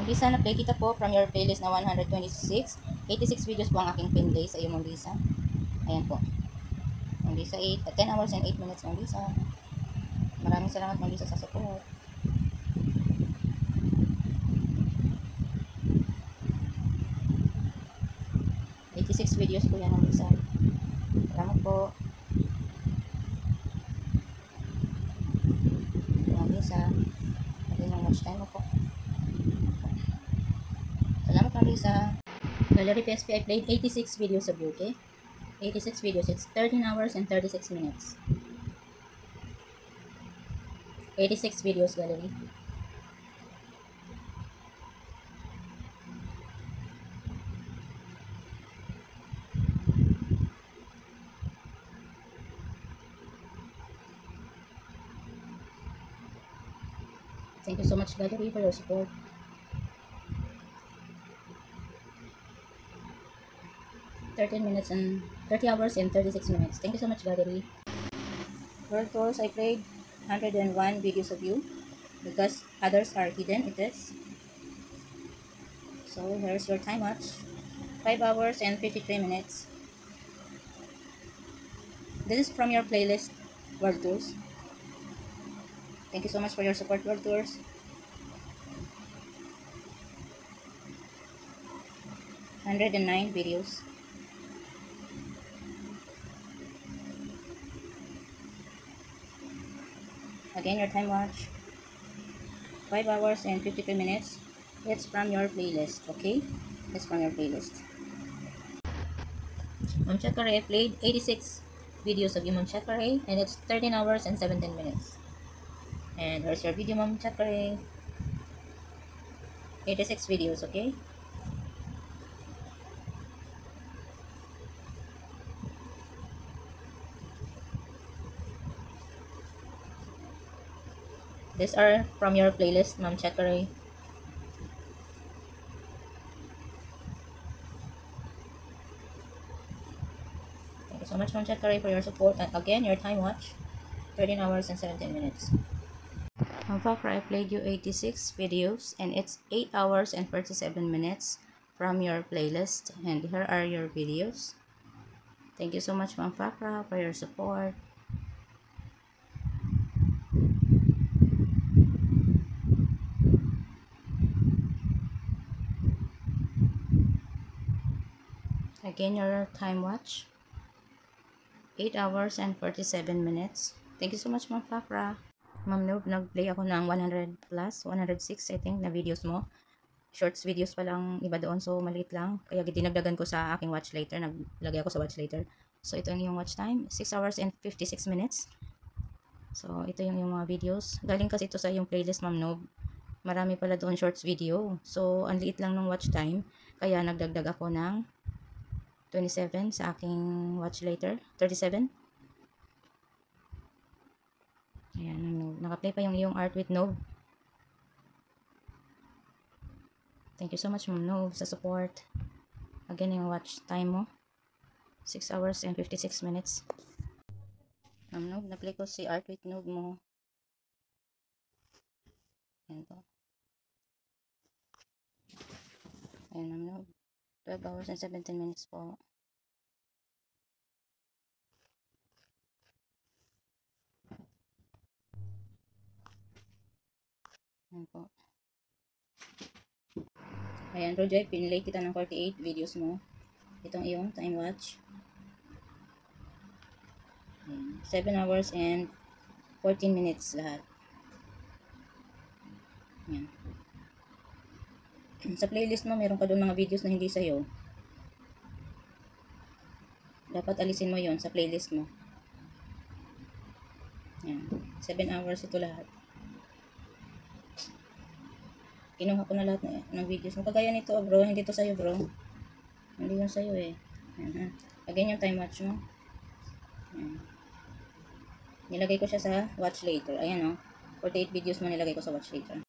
Lisa, na-play kita po from your playlist na 126. 86 videos po ang aking pinlay sa iyo, Ma'am Lisa. Ayan po. Ma'am Lisa, 10 hours and 8 minutes, Ma'am Lisa. Maraming salamat, Ma'am Lisa, sa support. Videos po yan, Ma'am Lisa. Salamat po. Ma'am Lisa. Again, yung watch time mo po. Salamat, Ma'am Lisa. Gallery PSP, I played 86 videos of you, okay? 86 videos. It's 13 hours and 36 minutes. 86 videos, Gallery. Thank you so much, Gallery, for your support. Minutes and 30 hours and 36 minutes. Thank you so much, Gallery. World Tours, I played 101 videos of you because others are hidden. It is. So here's your time watch. 5 hours and 53 minutes. This is from your playlist, World Tours. Thank you so much for your support, World Tours. Hundred and 9 videos. Again, your time watch. 5 hours and 53 minutes. It's from your playlist, okay? It's from your playlist. Ma'am Chakare played 86 videos of you, Ma'am Chakare, and it's 13 hours and 17 minutes. And here's your video, Ma'am Chakare. 86 videos, okay? These are from your playlist, Ma'am Chakare. Thank you so much, Ma'am Chakare, for your support. And again, your time watch, 13 hours and 17 minutes. Ma'am Fakra, I played you 86 videos, and it's 8 hours and 47 minutes from your playlist. And here are your videos. Thank you so much, Ma'am Fakra, for your support. Again, your time watch, 8 hours and 47 minutes. Thank you so much, Ma'am Fakra. Ma'am Noob, nag-play ako ng 100 plus, 106 I think na videos mo. Shorts videos pa lang iba doon, so maliit lang. Kaya dinagdagan ko sa aking watch later, naglagay ako sa watch later. So ito yung watch time, 6 hours and 56 minutes. So ito yung mga videos. Galing kasi ito sa yung playlist, Ma'am Noob. Marami pala doon shorts video. So ang liit lang ng watch time, kaya nagdagdag ako ng 27 sa aking watch later. 37. Ayan, naka-play pa yung iyong art with Noob. Thank you so much, Ma'am Noob, sa support. Again, yung watch time mo, 6 hours and 56 minutes. Ma'am Noob, na-play ko si art with Noob mo. Ayan po. Ayan, Ma'am Noob. 12 hours and 17 minutes po. Ayan po. Ayan, Roger, pinlay kita ng 48 videos mo. Itong iyong time watch. Ayan, 7 hours and 14 minutes lahat. Ayan. Sa playlist mo, meron ka doon mga videos na hindi sa'yo. Dapat alisin mo yon sa playlist mo. Ayan. 7 hours ito lahat. Kinuha ko na lahat ng videos mo. Kagaya nito, bro. Hindi to sa'yo, bro. Hindi yun sa'yo eh. Ayan, ha. Again yung time watch mo. Ayan. Nilagay ko siya sa watch later. Ayan, oh. 48 videos mo nilagay ko sa watch later.